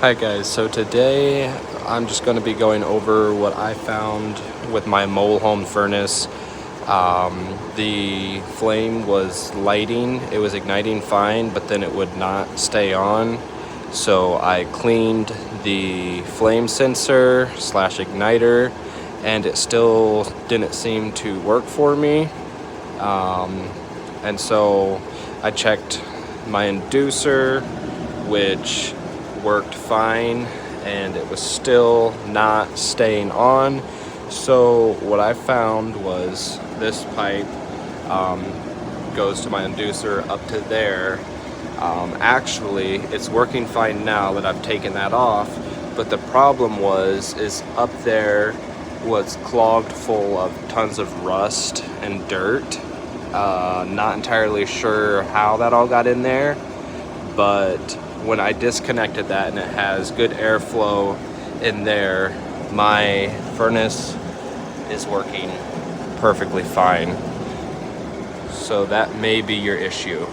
Hi guys, so today I'm just going to be going over what I found with my mobile home furnace. The flame was lighting, it was igniting fine, but then it would not stay on. So I cleaned the flame sensor slash igniter and it still didn't seem to work for me. And so I checked my inducer, which worked fine, and it was still not staying on. So what I found was this pipe goes to my inducer up to there. Actually, it's working fine now that I've taken that off, but the problem is up there was clogged full of tons of rust and dirt. Not entirely sure how that all got in there, but when I disconnected that and it has good airflow in there, my furnace is working perfectly fine. So that may be your issue.